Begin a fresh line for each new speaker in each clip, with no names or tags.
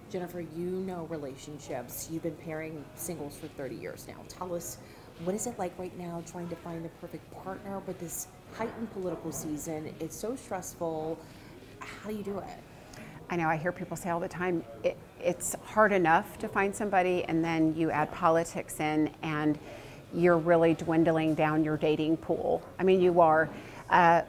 Jennifer, you know relationships. You've been pairing singles for 30 years now. Tell us, what is it like right now trying to find the perfect partner with this heightened political season? It's so stressful. How do you do it?
I know, I hear people say all the time, it's hard enough to find somebody, and then you add politics in and you're really dwindling down your dating pool. I mean, you are.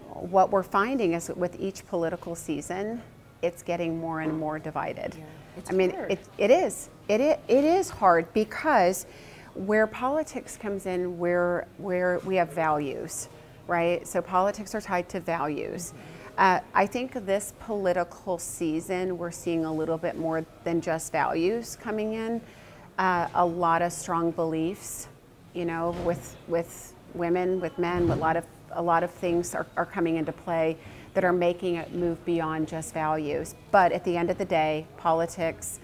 What we're finding is that with each political season, it's getting more and more divided.
Yeah, it's
I mean,
hard.
it is. It is hard because where politics comes in, where we have values, right? So politics are tied to values. I think this political season, we're seeing a little bit more than just values coming in. A lot of strong beliefs, you know, with women, with men, with a lot of things are coming into play that are making it move beyond just values. But at the end of the day, politics,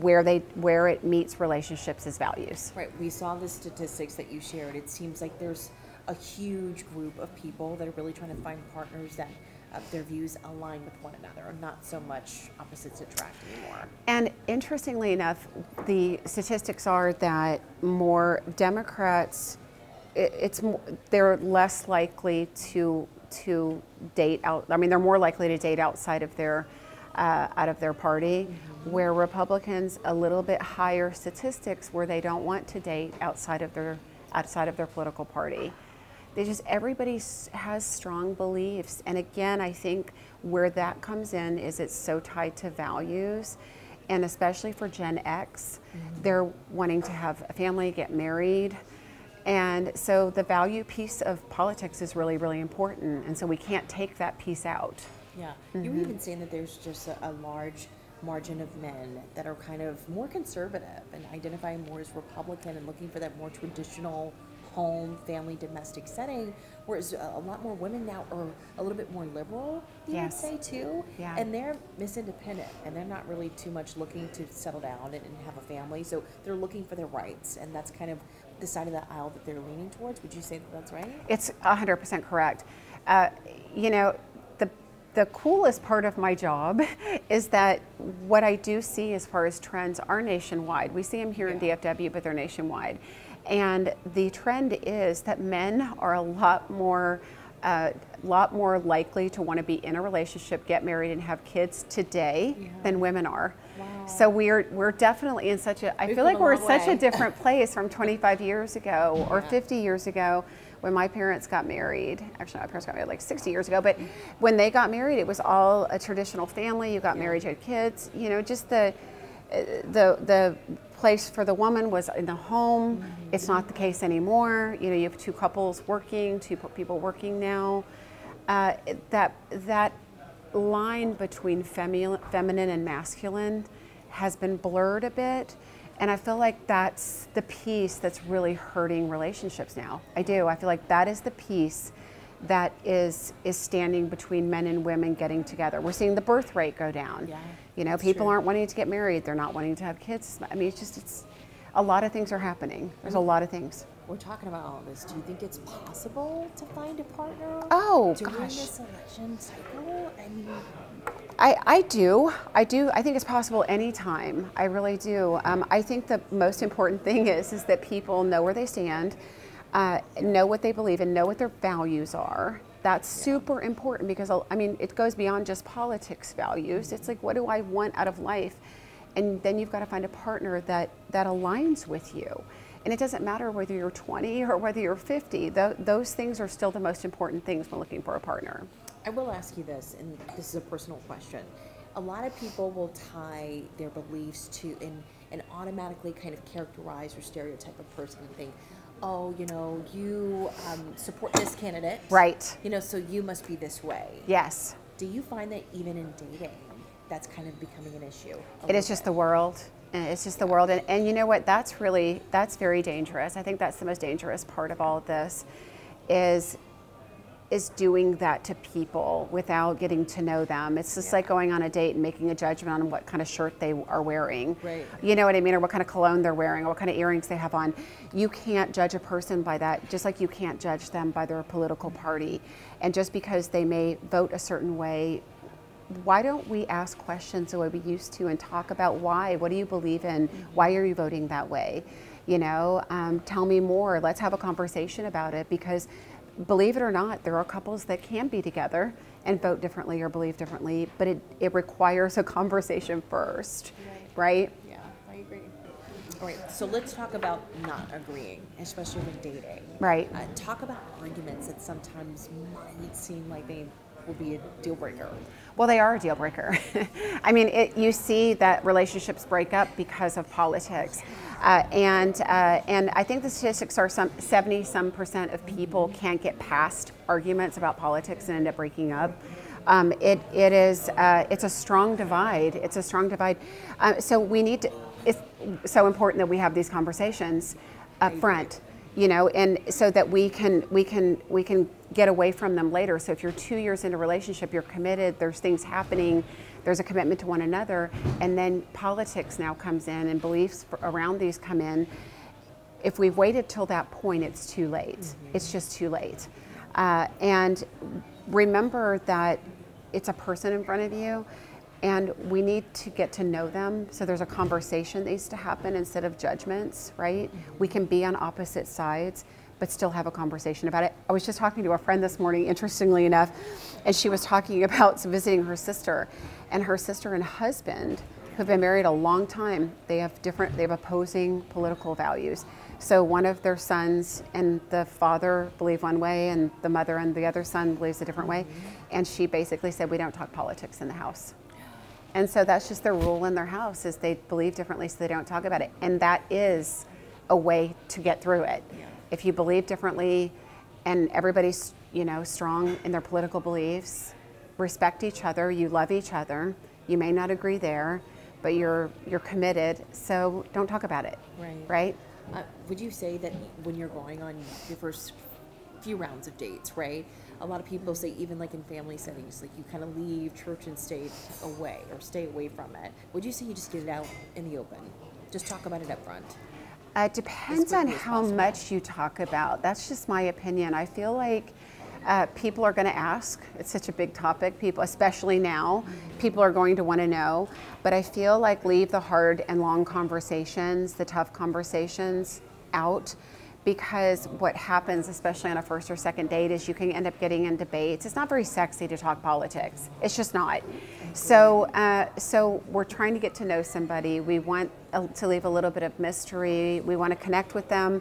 where it meets relationships is values.
Right. We saw the statistics that you shared. It seems like there's a huge group of people that are really trying to find partners that their views align with one another, and not so much opposites attract anymore.
And interestingly enough, the statistics are that more Democrats, they're less likely to date out. I mean, they're more likely to date outside of their party, where Republicans a little bit higher statistics where they don't want to date outside of their political party. Everybody has strong beliefs, and again, I think where that comes in is it's so tied to values, and especially for Gen X, they're wanting to have a family, get married. And so the value piece of politics is really, really important. And so we can't take that piece out.
Yeah. You were even saying that there's just a large margin of men that are kind of more conservative and identifying more as Republican and looking for that more traditional home, family, domestic setting, whereas a lot more women now are a little bit more liberal, you would say, too.
Yeah.
And they're Miss Independent, and they're not really too much looking to settle down and have a family. So they're looking for their rights, and that's kind of the side of the aisle that they're leaning towards. Would you say that that's right?
It's 100% correct. You know, the coolest part of my job is that what I do see as far as trends are nationwide. We see them here in DFW, but they're nationwide. And the trend is that men are a lot more likely to want to be in a relationship, get married, and have kids today than women are.
Wow.
So we're definitely in such a, I feel like we're in such a different place from 25 years ago or 50 years ago when my parents got married. Actually, my parents got married like 60 years ago, but when they got married, it was all a traditional family. You got married, you had kids, you know, just the place for the woman was in the home. It's not the case anymore. You know, you have two couples working, two people working now. That line between feminine and masculine has been blurred a bit, and I feel like that's the piece that's really hurting relationships now. I do. I feel like that is the piece that is standing between men and women getting together. We're seeing the birth rate go down.
Yeah,
you know, people aren't wanting to get married. They're not wanting to have kids. I mean, it's a lot of things are happening. There's a lot of things.
We're talking about all this. Do you think it's possible to find a partner during this election cycle? I mean,
I do. I think it's possible anytime. I really do. I think the most important thing is that people know where they stand, know what they believe, and know what their values are. That's super important because, I mean, it goes beyond just politics values. It's like, what do I want out of life? And then you've got to find a partner that aligns with you. And it doesn't matter whether you're 20 or whether you're 50. Those things are still the most important things when looking for a partner.
I will ask you this, and this is a personal question. A lot of people will tie their beliefs to and automatically kind of characterize or stereotype a person and think, oh, you know, you support this candidate.
Right.
You know, so you must be this way.
Yes.
Do you find that even in dating, that's kind of becoming an issue?
It is just the world. And it's just the world. And you know what? That's very dangerous. I think that's the most dangerous part of all of this is doing that to people without getting to know them. It's just like going on a date and making a judgment on what kind of shirt they are wearing.
Right.
You know what I mean? Or what kind of cologne they're wearing, or what kind of earrings they have on. You can't judge a person by that, just like you can't judge them by their political party. And just because they may vote a certain way why don't we ask questions the way we used to and talk about why? What do you believe in? Why are you voting that way? You know, tell me more. Let's have a conversation about it, because believe it or not, there are couples that can be together and vote differently or believe differently, but it requires a conversation first, right?
Yeah, I agree. All right, so let's talk about not agreeing, especially when dating.
Right.
Talk about arguments that sometimes might seem like they will be a deal breaker.
Well, they are a deal breaker. I mean, you see that relationships break up because of politics. And I think the statistics are 70% of people can't get past arguments about politics and end up breaking up. It's a strong divide. It's a strong divide. So we need to, it's so important that we have these conversations up front, you know, and so that we can get away from them later. So if you're 2 years into a relationship, you're committed, there's things happening, there's a commitment to one another, and then politics now comes in and beliefs around these come in. If we've waited till that point, it's too late. It's just too late. And remember that it's a person in front of you, and we need to get to know them. So there's a conversation that needs to happen instead of judgments, right? We can be on opposite sides, but still have a conversation about it. I was just talking to a friend this morning, interestingly enough, and she was talking about visiting her sister. And her sister and husband, who've been married a long time, they have opposing political values. So one of their sons and the father believe one way, and the mother and the other son believes a different way. And she basically said, we don't talk politics in the house. And so that's just their rule in their house, is they believe differently, so they don't talk about it. And that is a way to get through it. Yeah. If you believe differently and everybody's, you know, strong in their political beliefs, respect each other, you love each other, you may not agree there, but you're committed, so don't talk about it, right?
Would you say that when you're going on your first few rounds of dates, right, a lot of people say, even like in family settings, like you kind of leave church and stay away or stay away from it. Would you say you just get it out in the open? Just talk about it up front?
It depends on how much you talk about. That's just my opinion. I feel like people are going to ask. It's such a big topic. People, especially now, people are going to want to know. But I feel like leave the hard and long conversations, the tough conversations out, because what happens, especially on a first or second date, is you can end up getting in debates. It's not very sexy to talk politics. It's just not. So we're trying to get to know somebody. We want to leave a little bit of mystery. We want to connect with them.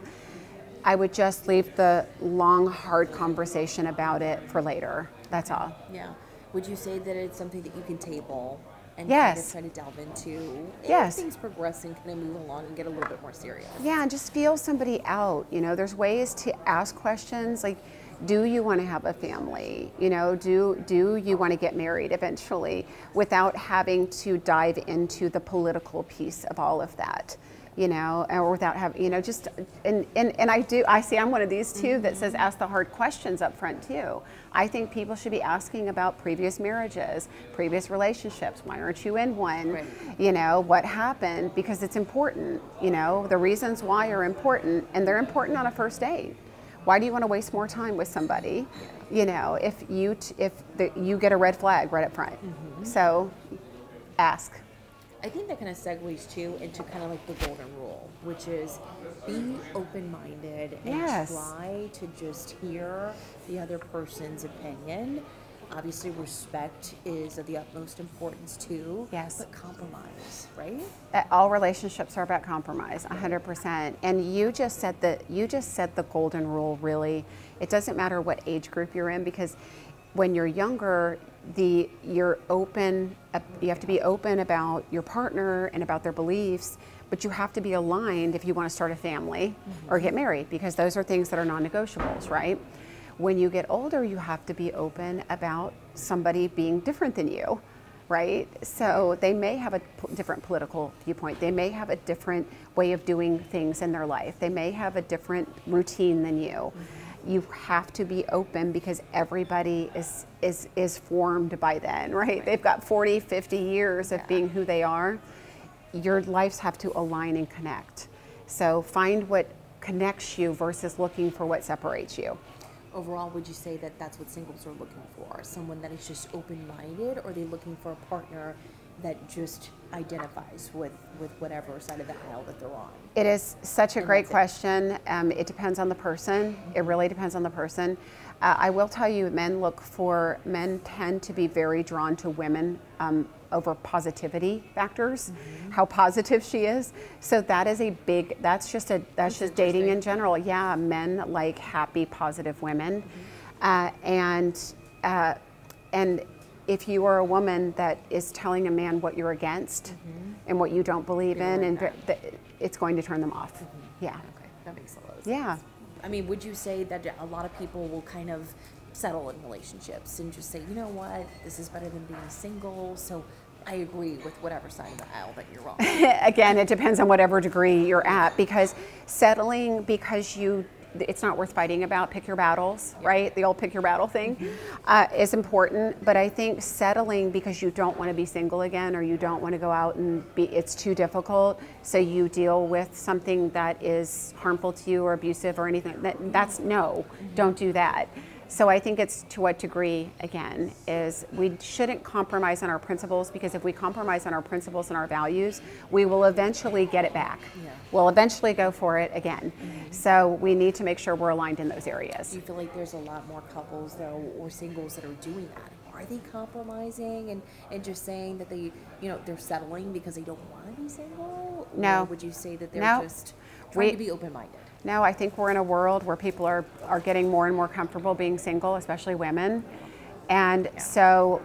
I would just leave the long, hard conversation about it for later. That's all.
Yeah. Would you say that it's something that you can table and
yes.
kind of try to delve into?
Yes.
Things progress and kind of move along and get a little bit more serious.
Yeah, and just feel somebody out. You know, there's ways to ask questions like, do you want to have a family? You know, do you want to get married eventually, without having to dive into the political piece of all of that? You know, or without having, you know, just, and I see I'm one of these too that says ask the hard questions up front too. I think people should be asking about previous marriages, previous relationships. Why aren't you in one? Right. You know, what happened? Because it's important. You know, the reasons why are important, and they're important on a first date. Why do you want to waste more time with somebody? You know, if you get a red flag right up front. So ask.
I think that kind of segues too into kind of like the golden rule, which is be open-minded and
yes.
try to just hear the other person's opinion. Obviously, respect is of the utmost importance too.
Yes.
But compromise, right?
All relationships are about compromise, 100%. And you just said the golden rule. Really, it doesn't matter what age group you're in, because when you're younger, you're open. You have to be open about your partner and about their beliefs, but you have to be aligned if you want to start a family or get married, because those are things that are non-negotiables, right? When you get older, you have to be open about somebody being different than you, right? So they may have a different political viewpoint. They may have a different way of doing things in their life. They may have a different routine than you. You have to be open, because everybody is formed by then, right? They've got 40, 50 years of being who they are. Your lives have to align and connect. So find what connects you versus looking for what separates you.
overall, would you say that that's what singles are looking for? Someone that is just open-minded, or are they looking for a partner that just identifies with whatever side of the aisle that they're on?
It is such a great question. It depends on the person. It really depends on the person. I will tell you, men tend to be very drawn to women over positivity factors, how positive she is. So that is that's just dating in general. Yeah, men like happy, positive women. And if you are a woman that is telling a man what you're against and what you don't believe in, and it's going to turn them off. Yeah.
Okay, that makes a lot of sense.
Yeah.
I mean, would you say that a lot of people will kind of settle in relationships and just say, you know what, this is better than being single, so I agree with whatever side of the aisle that you're on?
Again, it depends on whatever degree you're at, because settling because it's not worth fighting about. Pick your battles, right? The old pick your battle thing is important. But I think settling because you don't want to be single again, or you don't want to go out and it's too difficult, so you deal with something that is harmful to you or abusive or anything, that's no, don't do that. So I think it's to what degree, again, is we shouldn't compromise on our principles, because if we compromise on our principles and our values, we will eventually get it back. Yeah. We'll eventually go for it again. So we need to make sure we're aligned in those areas.
Do you feel like there's a lot more couples though, or singles that are doing that? Are they compromising and just saying that they're settling because they don't want to be single?
No.
Or would you say that they're just trying to be open-minded?
No, I think we're in a world where people are getting more and more comfortable being single, especially women. And so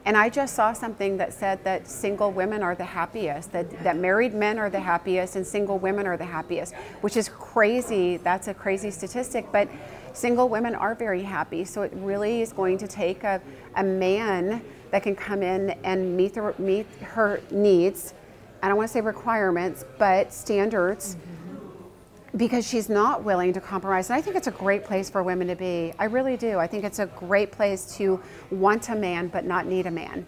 and I just saw something that said that single women are the happiest, that married men are the happiest and single women are the happiest, which is crazy. That's a crazy statistic, but single women are very happy. So it really is going to take a man that can come in and meet her needs. I don't want to say requirements, but standards, because she's not willing to compromise. And I think it's a great place for women to be. I really do. I think it's a great place to want a man but not need a man.